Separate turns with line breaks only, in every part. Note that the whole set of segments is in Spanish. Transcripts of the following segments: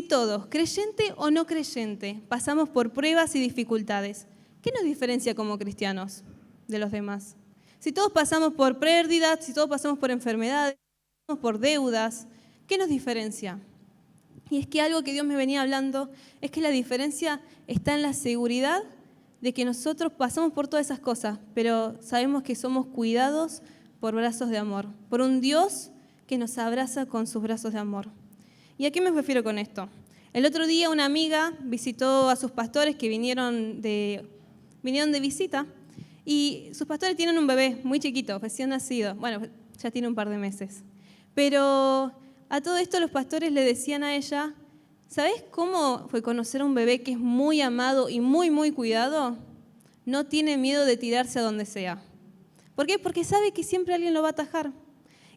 todos, creyente o no creyente, pasamos por pruebas y dificultades, ¿qué nos diferencia como cristianos de los demás? Si todos pasamos por pérdidas, si todos pasamos por enfermedades, por deudas, ¿qué nos diferencia? Y es que algo que Dios me venía hablando es que la diferencia está en la seguridad de que nosotros pasamos por todas esas cosas, pero sabemos que somos cuidados por brazos de amor, por un Dios que nos abraza con sus brazos de amor. ¿Y a qué me refiero con esto? El otro día una amiga visitó a sus pastores que vinieron de visita, y sus pastores tienen un bebé muy chiquito, recién nacido, bueno, ya tiene un par de meses. Pero a todo esto los pastores le decían a ella, ¿sabes cómo fue conocer a un bebé que es muy amado y muy, muy cuidado? No tiene miedo de tirarse a donde sea. ¿Por qué? Porque sabe que siempre alguien lo va a atajar.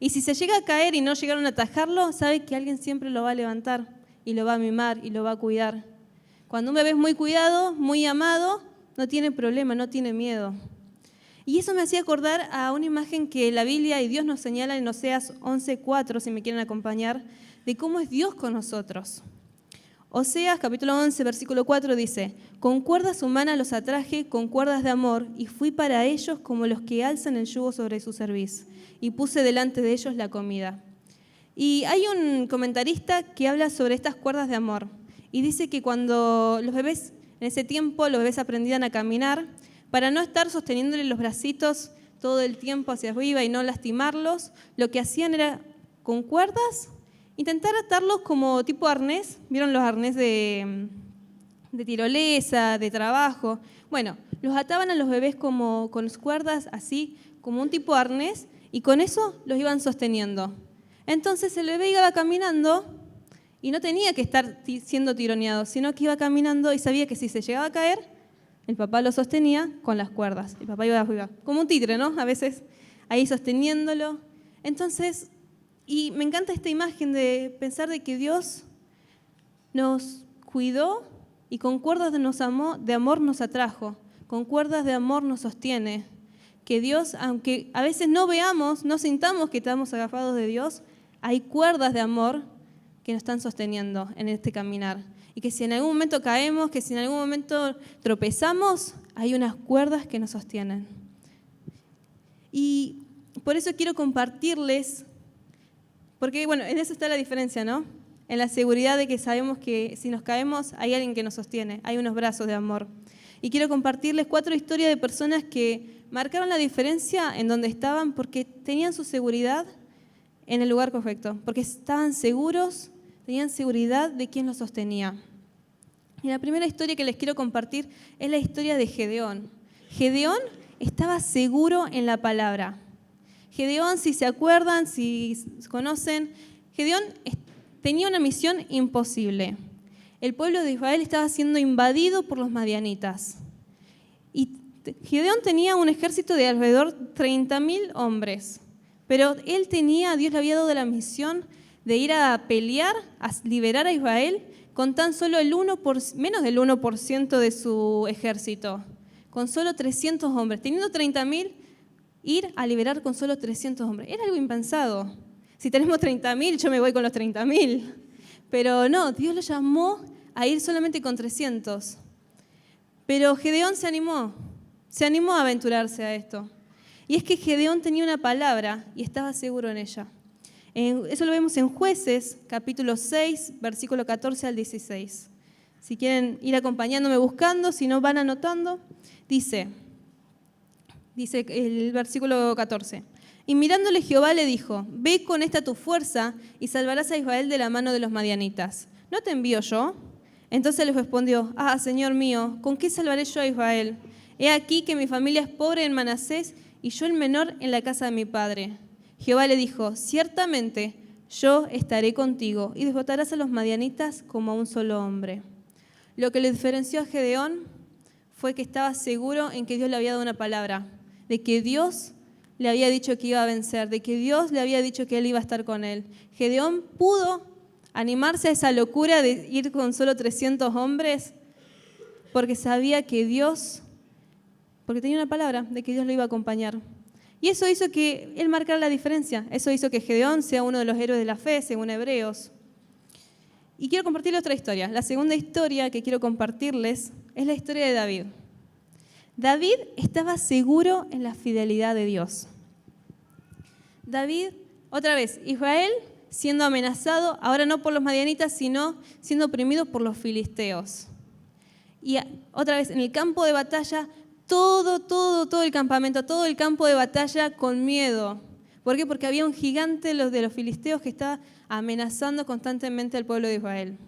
Y si se llega a caer y no llegaron a atajarlo, sabe que alguien siempre lo va a levantar y lo va a mimar y lo va a cuidar. Cuando un bebé es muy cuidado, muy amado, no tiene problema, no tiene miedo. Y eso me hacía acordar a una imagen que la Biblia y Dios nos señala en Oseas 11:4, si me quieren acompañar, de cómo es Dios con nosotros. Oseas, capítulo 11, versículo 4 dice, «Con cuerdas humanas los atraje, con cuerdas de amor, y fui para ellos como los que alzan el yugo sobre su cerviz, y puse delante de ellos la comida». Y hay un comentarista que habla sobre estas cuerdas de amor, y dice que cuando los bebés, en ese tiempo, los bebés aprendían a caminar, para no estar sosteniéndole los bracitos todo el tiempo hacia arriba y no lastimarlos, lo que hacían era, con cuerdas, intentar atarlos como tipo arnés. ¿Vieron los arnés de tirolesa, de trabajo? Bueno, los ataban a los bebés como con cuerdas así, como un tipo arnés, y con eso los iban sosteniendo. Entonces el bebé iba caminando y no tenía que estar siendo tironeado, sino que iba caminando y sabía que si se llegaba a caer, el papá lo sostenía con las cuerdas. El papá iba arriba, como un tigre, ¿no? A veces ahí sosteniéndolo. Entonces, y me encanta esta imagen de pensar de que Dios nos cuidó y con cuerdas de amor nos atrajo, con cuerdas de amor nos sostiene. Que Dios, aunque a veces no veamos, no sintamos que estamos agafados de Dios, hay cuerdas de amor que nos están sosteniendo en este caminar. Y que si en algún momento caemos, que si en algún momento tropezamos, hay unas cuerdas que nos sostienen. Y por eso quiero compartirles, porque bueno, en eso está la diferencia, ¿no? En la seguridad de que sabemos que si nos caemos hay alguien que nos sostiene, hay unos brazos de amor. Y quiero compartirles 4 historias de personas que marcaron la diferencia en donde estaban porque tenían su seguridad en el lugar correcto, porque estaban seguros, tenían seguridad de quién los sostenía. Y la primera historia que les quiero compartir es la historia de Gedeón. Gedeón estaba seguro en la palabra. Gedeón, si se acuerdan, si conocen, Gedeón tenía una misión imposible. El pueblo de Israel estaba siendo invadido por los madianitas. Y Gedeón tenía un ejército de alrededor 30.000 hombres. Pero Dios le había dado la misión de ir a pelear, a liberar a Israel con tan solo menos del 1% de su ejército, con solo 300 hombres. Teniendo 30.000, ir a liberar con solo 300 hombres. Era algo impensado. Si tenemos 30.000, yo me voy con los 30.000. Pero no, Dios lo llamó a ir solamente con 300. Pero Gedeón se animó a aventurarse a esto. Y es que Gedeón tenía una palabra y estaba seguro en ella. Eso lo vemos en Jueces, capítulo 6, versículo 14 al 16. Si quieren ir acompañándome buscando, si no van anotando, dice el versículo 14. Y mirándole Jehová le dijo, ve con esta tu fuerza y salvarás a Israel de la mano de los madianitas. ¿No te envío yo? Entonces le respondió, Señor mío, ¿con qué salvaré yo a Israel? He aquí que mi familia es pobre en Manasés y yo el menor en la casa de mi padre. Jehová le dijo, ciertamente yo estaré contigo y derrotarás a los madianitas como a un solo hombre. Lo que le diferenció a Gedeón fue que estaba seguro en que Dios le había dado una palabra, de que Dios le había dicho que iba a vencer, de que Dios le había dicho que él iba a estar con él. Gedeón pudo animarse a esa locura de ir con solo 300 hombres porque sabía que porque tenía una palabra de que Dios lo iba a acompañar. Y eso hizo que él marcara la diferencia. Eso hizo que Gedeón sea uno de los héroes de la fe, según Hebreos. Y quiero compartirles otra historia. La segunda historia que quiero compartirles es la historia de David. David estaba seguro en la fidelidad de Dios. David, otra vez, Israel siendo amenazado, ahora no por los madianitas, sino siendo oprimido por los filisteos. Y otra vez, en el campo de batalla, todo el campamento, todo el campo de batalla con miedo. ¿Por qué? Porque había un gigante de los filisteos que estaba amenazando constantemente al pueblo de Israel.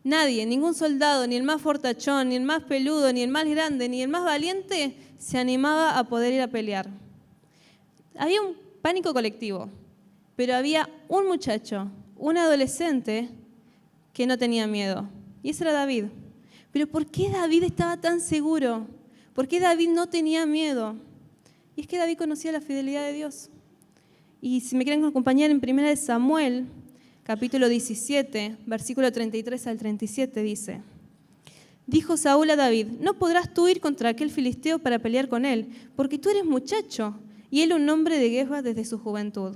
Nadie, ningún soldado, ni el más fortachón, ni el más peludo, ni el más grande, ni el más valiente se animaba a poder ir a pelear. Había un pánico colectivo, pero había un muchacho, un adolescente, que no tenía miedo. Y ese era David. Pero ¿por qué David estaba tan seguro? ¿Por qué David no tenía miedo? Y es que David conocía la fidelidad de Dios. Y si me quieren acompañar en 1 Samuel, capítulo 17, versículo 33 al 37, dice: Dijo Saúl a David: No podrás tú ir contra aquel filisteo para pelear con él, porque tú eres muchacho, y él un hombre de guerra desde su juventud.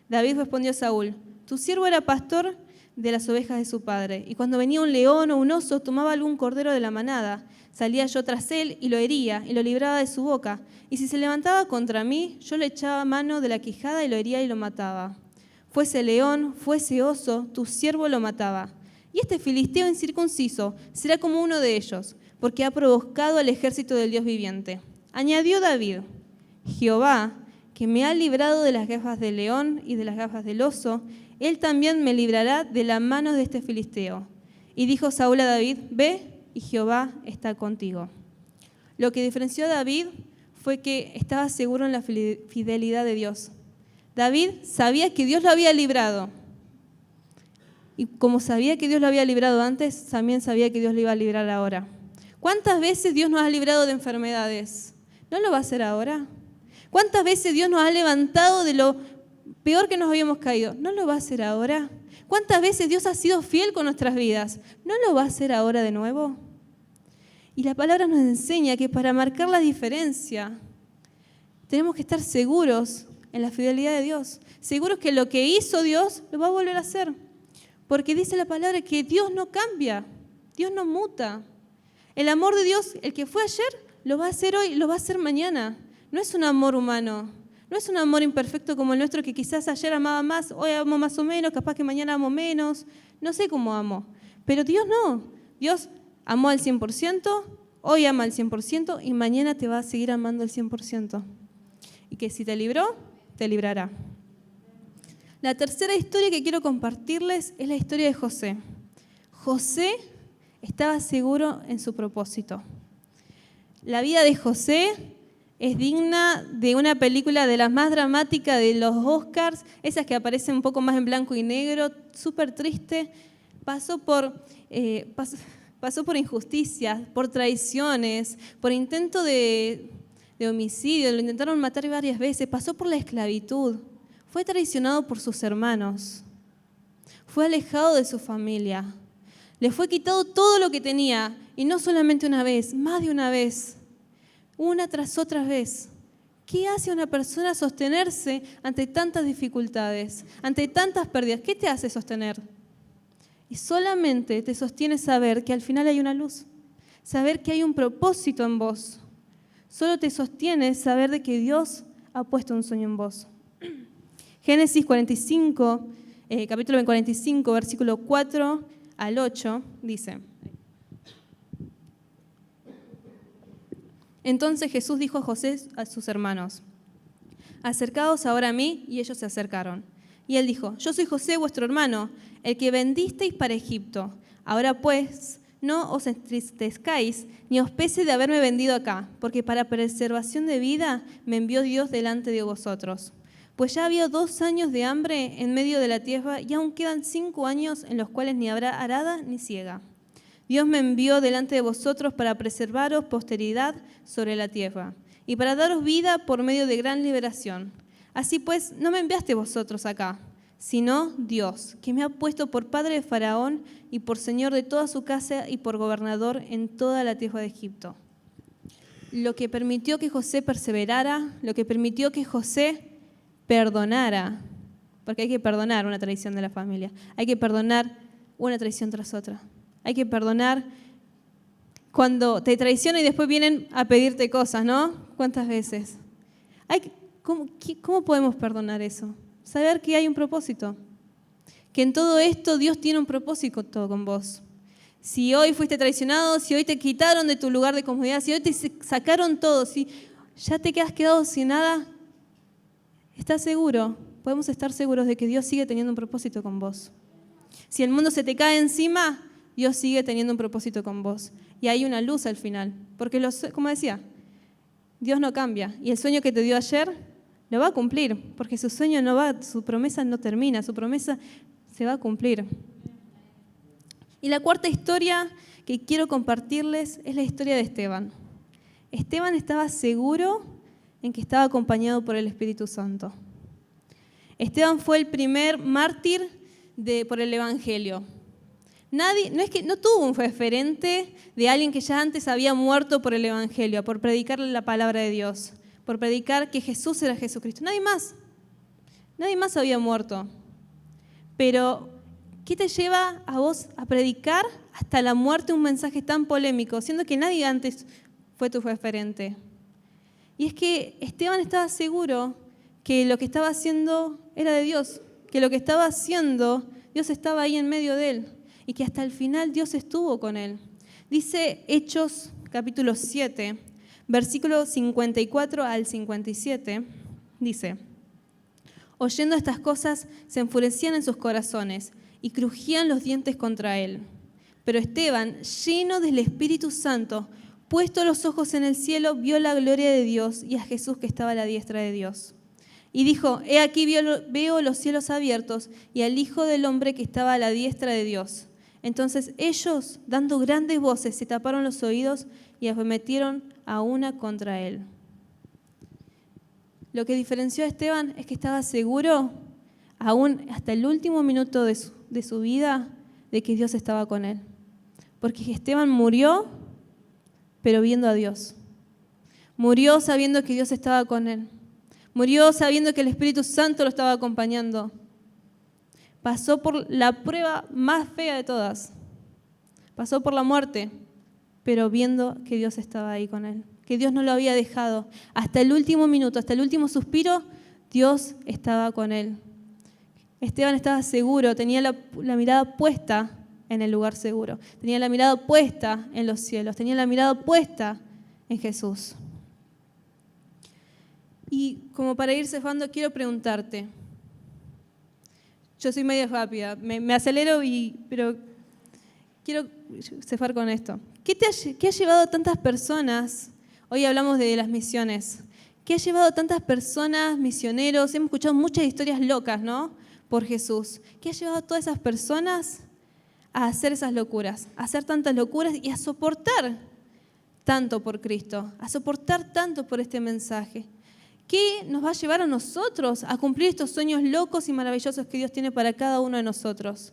David respondió a Saúl: Tu siervo era pastor de las ovejas de su padre, y cuando venía un león o un oso, tomaba algún cordero de la manada. Salía yo tras él y lo hería, y lo libraba de su boca. Y si se levantaba contra mí, yo le echaba mano de la quijada y lo hería y lo mataba. Fuese león, fuese oso, tu siervo lo mataba. Y este filisteo incircunciso será como uno de ellos, porque ha provocado al ejército del Dios viviente. Añadió David: Jehová, que me ha librado de las garras del león y de las garras del oso, él también me librará de la mano de este filisteo. Y dijo Saúl a David: Ve, y Jehová está contigo. Lo que diferenció a David fue que estaba seguro en la fidelidad de Dios. David sabía que Dios lo había librado. Y como sabía que Dios lo había librado antes, también sabía que Dios lo iba a librar ahora. ¿Cuántas veces Dios nos ha librado de enfermedades? ¿No lo va a hacer ahora? ¿Cuántas veces Dios nos ha levantado de lo peor que nos habíamos caído? ¿No lo va a hacer ahora? ¿Cuántas veces Dios ha sido fiel con nuestras vidas? ¿No lo va a hacer ahora de nuevo? Y la palabra nos enseña que para marcar la diferencia tenemos que estar seguros en la fidelidad de Dios. Seguros que lo que hizo Dios lo va a volver a hacer. Porque dice la palabra que Dios no cambia, Dios no muta. El amor de Dios, el que fue ayer, lo va a hacer hoy, lo va a hacer mañana. No es un amor humano, no es un amor imperfecto como el nuestro, que quizás ayer amaba más, hoy amo más o menos, capaz que mañana amo menos, no sé cómo amo. Pero Dios no, Dios amó al 100%, hoy ama al 100% y mañana te va a seguir amando al 100%. Y que si te libró, te librará. La tercera historia que quiero compartirles es la historia de José. José estaba seguro en su propósito. La vida de José es digna de una película de las más dramáticas de los Oscars, esas que aparecen un poco más en blanco y negro, súper triste. Pasó por injusticias, por traiciones, por intento de homicidio, lo intentaron matar varias veces, pasó por la esclavitud, fue traicionado por sus hermanos, fue alejado de su familia, le fue quitado todo lo que tenía, y no solamente una vez, más de una vez, una tras otra vez. ¿Qué hace una persona sostenerse ante tantas dificultades, ante tantas pérdidas? ¿Qué te hace sostener? Y solamente te sostiene saber que al final hay una luz, saber que hay un propósito en vos. Solo te sostiene saber de que Dios ha puesto un sueño en vos. Génesis 45, capítulo 45, versículo 4 al 8, dice: Entonces Jesús dijo a José a sus hermanos: Acercaos ahora a mí, y ellos se acercaron. Y él dijo: Yo soy José, vuestro hermano, el que vendisteis para Egipto. Ahora pues, no os entristezcáis, ni os pese de haberme vendido acá, porque para preservación de vida me envió Dios delante de vosotros. Pues ya había 2 años de hambre en medio de la tierra, y aún quedan 5 años en los cuales ni habrá arada ni siega. Dios me envió delante de vosotros para preservaros posteridad sobre la tierra, y para daros vida por medio de gran liberación. Así pues, no me enviaste vosotros acá, sino Dios, que me ha puesto por padre de Faraón y por señor de toda su casa y por gobernador en toda la tierra de Egipto. Lo que permitió que José perseverara, lo que permitió que José perdonara, porque hay que perdonar, una tradición de la familia, hay que perdonar una traición tras otra. Hay que perdonar cuando te traicionan y después vienen a pedirte cosas, ¿no? ¿Cuántas veces? ¿Cómo podemos perdonar eso? Saber que hay un propósito. Que en todo esto Dios tiene un propósito con vos. Si hoy fuiste traicionado, si hoy te quitaron de tu lugar de comodidad, si hoy te sacaron todo, si ya te has quedado sin nada, estás seguro, podemos estar seguros de que Dios sigue teniendo un propósito con vos. Si el mundo se te cae encima, Dios sigue teniendo un propósito con vos. Y hay una luz al final. Porque, como decía, Dios no cambia. Y el sueño que te dio ayer lo va a cumplir. Porque su promesa no termina, su promesa se va a cumplir. Y la cuarta historia que quiero compartirles es la historia de Esteban. Esteban estaba seguro en que estaba acompañado por el Espíritu Santo. Esteban fue el primer mártir por el Evangelio. No tuvo un referente de alguien que ya antes había muerto por el Evangelio, por predicarle la palabra de Dios, por predicar que Jesús era Jesucristo. Nadie más había muerto. Pero, ¿qué te lleva a vos a predicar hasta la muerte un mensaje tan polémico, siendo que nadie antes fue tu referente? Y es que Esteban estaba seguro que lo que estaba haciendo era de Dios, que lo que estaba haciendo, Dios estaba ahí en medio de él y que hasta el final Dios estuvo con él. Dice Hechos capítulo 7, versículos 54 al 57, dice: oyendo estas cosas se enfurecían en sus corazones y crujían los dientes contra él. Pero Esteban, lleno del Espíritu Santo, puesto los ojos en el cielo, vio la gloria de Dios y a Jesús que estaba a la diestra de Dios. Y dijo: he aquí veo los cielos abiertos y al Hijo del Hombre que estaba a la diestra de Dios. Entonces ellos, dando grandes voces, se taparon los oídos y arremetieron a una contra él. Lo que diferenció a Esteban es que estaba seguro, aún hasta el último minuto de su vida, de que Dios estaba con él. Porque Esteban murió, pero viendo a Dios. Murió sabiendo que Dios estaba con él. Murió sabiendo que el Espíritu Santo lo estaba acompañando. Pasó por la prueba más fea de todas. Pasó por la muerte, pero viendo que Dios estaba ahí con él. Que Dios no lo había dejado. Hasta el último minuto, hasta el último suspiro, Dios estaba con él. Esteban estaba seguro, tenía la mirada puesta en el lugar seguro. Tenía la mirada puesta en los cielos. Tenía la mirada puesta en Jesús. Y como para ir cerrando, quiero preguntarte. Yo soy medio rápida, me acelero, pero quiero cerrar con esto. ¿Qué ha llevado a tantas personas? Hoy hablamos de las misiones. ¿Qué ha llevado a tantas personas, misioneros? Hemos escuchado muchas historias locas, ¿no? Por Jesús. ¿Qué ha llevado a todas esas personas a hacer esas locuras? A hacer tantas locuras y a soportar tanto por Cristo, a soportar tanto por este mensaje. ¿Qué nos va a llevar a nosotros a cumplir estos sueños locos y maravillosos que Dios tiene para cada uno de nosotros?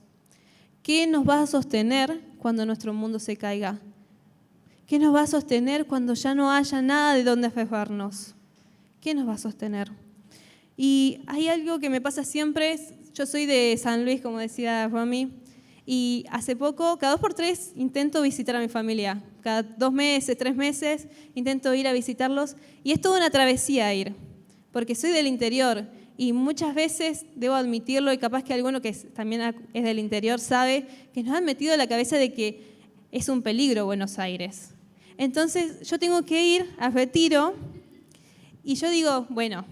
¿Qué nos va a sostener cuando nuestro mundo se caiga? ¿Qué nos va a sostener cuando ya no haya nada de dónde aferrarnos? ¿Qué nos va a sostener? Y hay algo que me pasa siempre. Yo soy de San Luis, como decía Romy, y hace poco, cada 2 por 3, intento visitar a mi familia. Cada 2 meses, 3 meses, intento ir a visitarlos. Y es toda una travesía ir, porque soy del interior y muchas veces, debo admitirlo, y capaz que alguno que también es del interior sabe, que nos han metido en la cabeza de que es un peligro Buenos Aires. Entonces yo tengo que ir a Retiro y yo digo, bueno,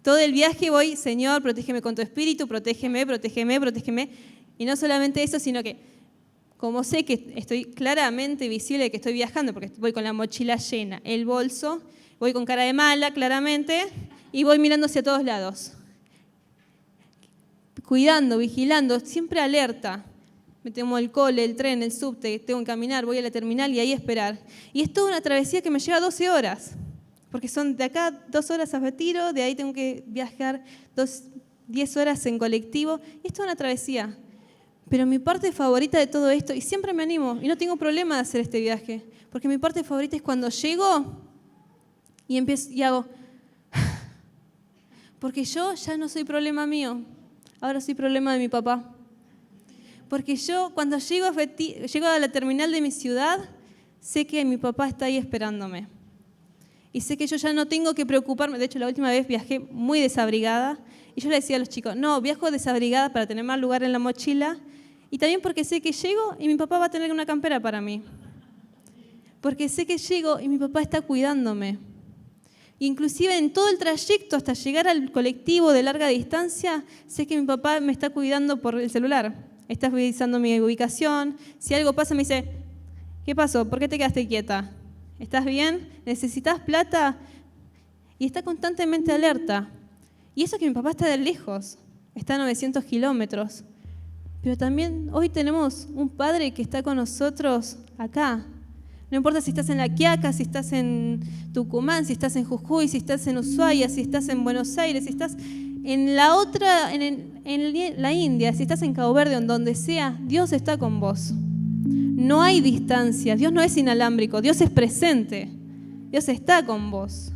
todo el viaje voy: Señor, protégeme con tu espíritu, protégeme, protégeme, protégeme. Y no solamente eso, sino que como sé que estoy claramente visible de que estoy viajando, porque voy con la mochila llena, el bolso, voy con cara de mala, claramente, y voy mirando hacia todos lados. Cuidando, vigilando, siempre alerta. Me tomo el cole, el tren, el subte, tengo que caminar, voy a la terminal y ahí esperar. Y es toda una travesía que me lleva 12 horas, porque son de acá 2 horas a Retiro, de ahí tengo que viajar 10 horas en colectivo, y es toda una travesía. Pero mi parte favorita de todo esto, y siempre me animo, y no tengo problema de hacer este viaje, porque mi parte favorita es cuando llego y empiezo y hago, porque yo ya no soy problema mío, ahora soy problema de mi papá. Porque yo cuando llego a la terminal de mi ciudad, sé que mi papá está ahí esperándome. Y sé que yo ya no tengo que preocuparme. De hecho, la última vez viajé muy desabrigada. Y yo le decía a los chicos, no, viajo desabrigada para tener más lugar en la mochila. Y también porque sé que llego y mi papá va a tener una campera para mí. Porque sé que llego y mi papá está cuidándome. Inclusive en todo el trayecto hasta llegar al colectivo de larga distancia, sé que mi papá me está cuidando por el celular. Está revisando mi ubicación. Si algo pasa me dice, ¿qué pasó? ¿Por qué te quedaste quieta? ¿Estás bien? ¿Necesitas plata? Y está constantemente alerta. Y eso que mi papá está de lejos, está a 900 kilómetros. Pero también hoy tenemos un padre que está con nosotros acá. No importa si estás en La Quiaca, si estás en Tucumán, si estás en Jujuy, si estás en Ushuaia, si estás en Buenos Aires, si estás en la otra, en la India, si estás en Cabo Verde, en donde sea, Dios está con vos. No hay distancia, Dios no es inalámbrico, Dios es presente, Dios está con vos.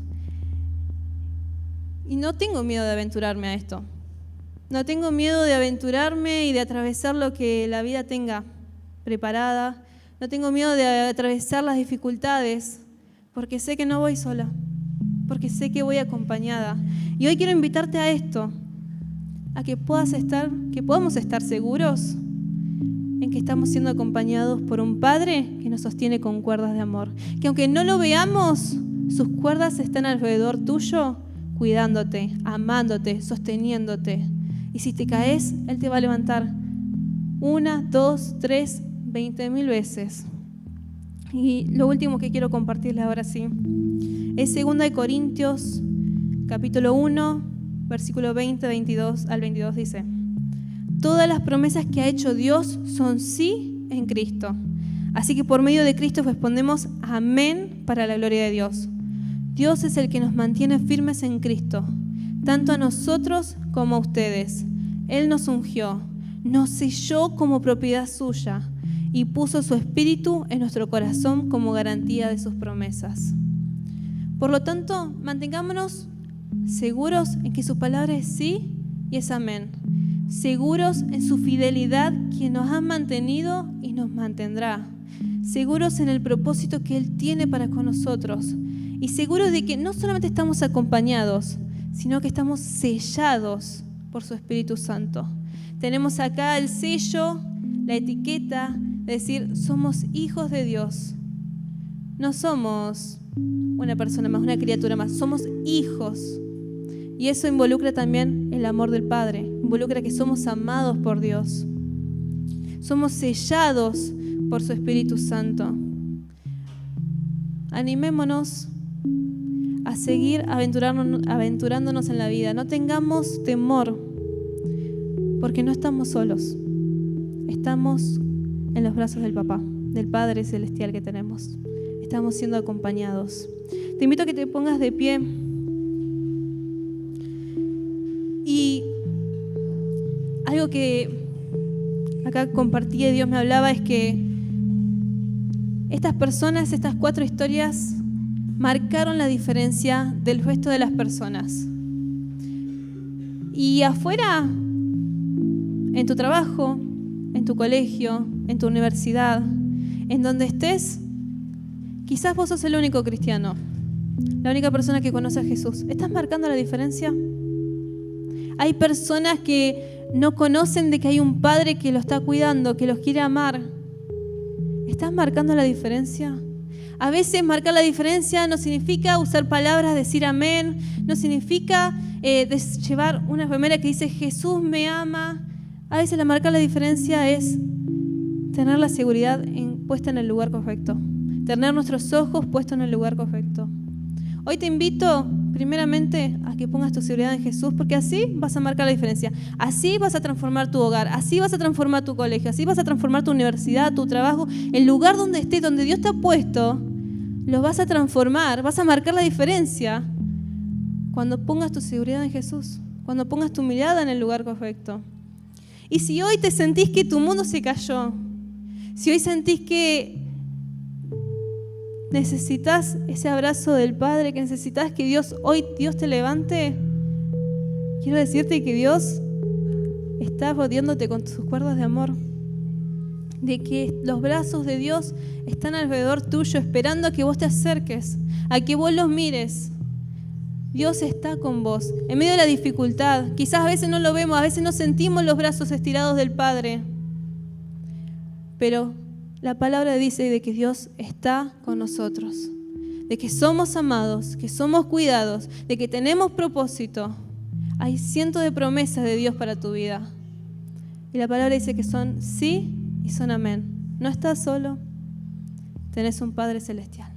Y no tengo miedo de aventurarme a esto. No tengo miedo de aventurarme y de atravesar lo que la vida tenga preparada. No tengo miedo de atravesar las dificultades, porque sé que no voy sola, porque sé que voy acompañada. Y hoy quiero invitarte a esto, a que podamos estar seguros en que estamos siendo acompañados por un Padre que nos sostiene con cuerdas de amor. Que aunque no lo veamos, sus cuerdas están alrededor tuyo, cuidándote, amándote, sosteniéndote. Y si te caes, Él te va a levantar 1, 2, 3, 20.000 veces. Y lo último que quiero compartirles ahora sí es 2 Corintios capítulo 1, versículo 20, 22 al 22 dice: todas las promesas que ha hecho Dios son sí en Cristo. Así que por medio de Cristo respondemos amén para la gloria de Dios. Dios es el que nos mantiene firmes en Cristo, tanto a nosotros como a ustedes. Él nos ungió, nos selló como propiedad suya y puso su espíritu en nuestro corazón como garantía de sus promesas. Por lo tanto, mantengámonos seguros en que su palabra es sí y es amén. Seguros en su fidelidad, quien nos ha mantenido y nos mantendrá. Seguros en el propósito que Él tiene para con nosotros. Y seguros de que no solamente estamos acompañados, sino que estamos sellados por su Espíritu Santo. Tenemos acá el sello, la etiqueta, de decir, somos hijos de Dios. No somos una persona más, una criatura más, somos hijos. Y eso involucra también el amor del Padre, involucra que somos amados por Dios. Somos sellados por su Espíritu Santo. Animémonos a seguir aventurándonos en la vida. No tengamos temor, porque no estamos solos. Estamos en los brazos del Papá, del Padre Celestial que tenemos. Estamos siendo acompañados. Te invito a que te pongas de pie. Y algo que acá compartí y Dios me hablaba es que estas personas, estas 4 historias, marcaron la diferencia del resto de las personas. Y afuera, en tu trabajo, en tu colegio, en tu universidad, en donde estés, quizás vos sos el único cristiano, la única persona que conoce a Jesús. ¿Estás marcando la diferencia? Hay personas que no conocen de que hay un Padre que los está cuidando, que los quiere amar. ¿Estás marcando la diferencia? A veces marcar la diferencia no significa usar palabras, decir amén, no significa llevar una remera que dice Jesús me ama. A veces marcar la diferencia es tener la seguridad puesta en el lugar correcto, tener nuestros ojos puestos en el lugar correcto. Hoy te invito primeramente a que pongas tu seguridad en Jesús, porque así vas a marcar la diferencia. Así vas a transformar tu hogar, así vas a transformar tu colegio, así vas a transformar tu universidad, tu trabajo, el lugar donde estés, donde Dios te ha puesto, lo vas a transformar, vas a marcar la diferencia cuando pongas tu seguridad en Jesús, cuando pongas tu mirada en el lugar correcto. Y si hoy te sentís que tu mundo se cayó, si hoy sentís que necesitas ese abrazo del Padre, que necesitas que hoy Dios te levante, quiero decirte que Dios está rodeándote con sus cuerdas de amor. de que los brazos de Dios están alrededor tuyo, esperando a que vos te acerques, a que vos los mires. Dios está con vos, en medio de la dificultad. Quizás a veces no lo vemos, a veces no sentimos los brazos estirados del Padre. Pero la palabra dice de que Dios está con nosotros, de que somos amados, que somos cuidados, de que tenemos propósito. Hay cientos de promesas de Dios para tu vida. Y la palabra dice que son sí y son amén. No estás solo, tenés un Padre celestial.